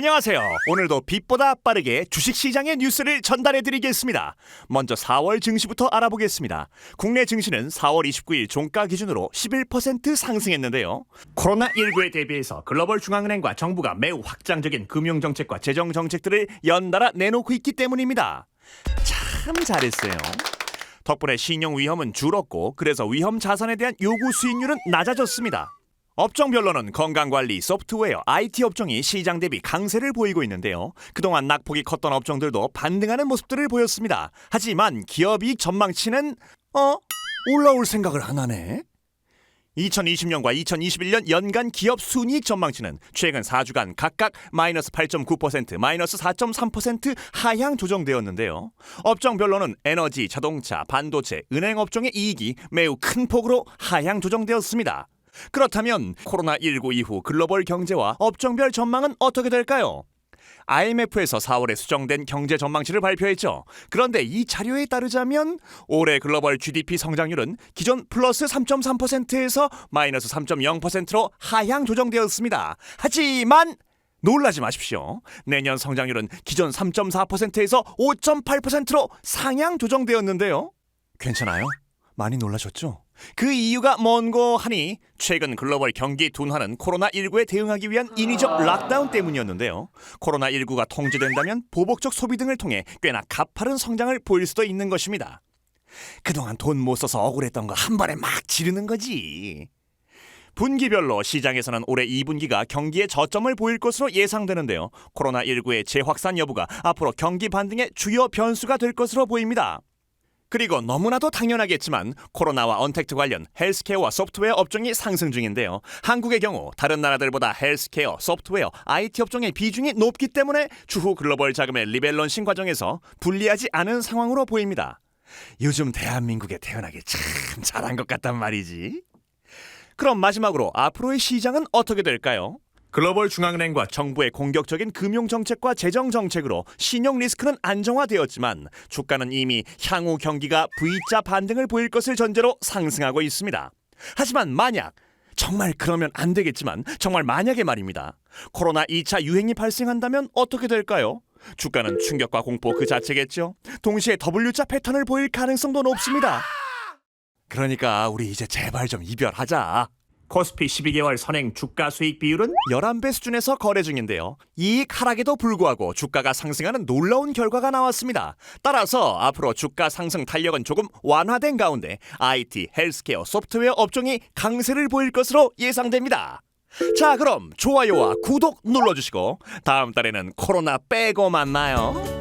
안녕하세요. 오늘도 빛보다 빠르게 주식시장의 뉴스를 전달해드리겠습니다. 먼저 4월 증시부터 알아보겠습니다. 국내 증시는 4월 29일 종가 기준으로 11% 상승했는데요. 코로나19에 대비해서 글로벌 중앙은행과 정부가 매우 확장적인 금융정책과 재정정책들을 연달아 내놓고 있기 때문입니다. 참 잘했어요. 덕분에 신용 위험은 줄었고 그래서 위험 자산에 대한 요구 수익률은 낮아졌습니다. 업종별로는 건강관리, 소프트웨어, IT 업종이 시장 대비 강세를 보이고 있는데요. 그동안 낙폭이 컸던 업종들도 반등하는 모습들을 보였습니다. 하지만 기업이익 전망치는 올라올 생각을 안 하네. 2020년과 2021년 연간 기업 순이익 전망치는 최근 4주간 각각 마이너스 8.9%, 마이너스 4.3% 하향 조정되었는데요. 업종별로는 에너지, 자동차, 반도체, 은행 업종의 이익이 매우 큰 폭으로 하향 조정되었습니다. 그렇다면 코로나19 이후 글로벌 경제와 업종별 전망은 어떻게 될까요? IMF에서 4월에 수정된 경제 전망치를 발표했죠. 그런데 이 자료에 따르자면 올해 글로벌 GDP 성장률은 기존 플러스 3.3%에서 마이너스 3.0%로 하향 조정되었습니다. 하지만 놀라지 마십시오. 내년 성장률은 기존 3.4%에서 5.8%로 상향 조정되었는데요. 괜찮아요? 많이 놀라셨죠? 그 이유가 뭔고 하니 최근 글로벌 경기 둔화는 코로나19에 대응하기 위한 인위적 락다운 때문이었는데요. 코로나19가 통제된다면 보복적 소비 등을 통해 꽤나 가파른 성장을 보일 수도 있는 것입니다. 그동안 돈 못 써서 억울했던 거 한 번에 막 지르는 거지. 분기별로 시장에서는 올해 2분기가 경기의 저점을 보일 것으로 예상되는데요. 코로나19의 재확산 여부가 앞으로 경기 반등의 주요 변수가 될 것으로 보입니다. 그리고 너무나도 당연하겠지만 코로나와 언택트 관련 헬스케어와 소프트웨어 업종이 상승 중인데요. 한국의 경우 다른 나라들보다 헬스케어, 소프트웨어, IT 업종의 비중이 높기 때문에 추후 글로벌 자금의 리밸런싱 과정에서 불리하지 않은 상황으로 보입니다. 요즘 대한민국에 태어나기 참 잘한 것 같단 말이지. 그럼 마지막으로 앞으로의 시장은 어떻게 될까요? 글로벌 중앙은행과 정부의 공격적인 금융정책과 재정정책으로 신용 리스크는 안정화되었지만 주가는 이미 향후 경기가 V자 반등을 보일 것을 전제로 상승하고 있습니다. 하지만 만약, 정말 그러면 안 되겠지만 정말 만약에 말입니다. 코로나 2차 유행이 발생한다면 어떻게 될까요? 주가는 충격과 공포 그 자체겠죠. 동시에 W자 패턴을 보일 가능성도 높습니다. 그러니까 우리 이제 제발 좀 이별하자. 코스피 12개월 선행 주가 수익 비율은 11배 수준에서 거래 중인데요. 이익 하락에도 불구하고 주가가 상승하는 놀라운 결과가 나왔습니다. 따라서 앞으로 주가 상승 탄력은 조금 완화된 가운데 IT, 헬스케어, 소프트웨어 업종이 강세를 보일 것으로 예상됩니다. 자, 그럼 좋아요와 구독 눌러주시고 다음 달에는 코로나 빼고 만나요.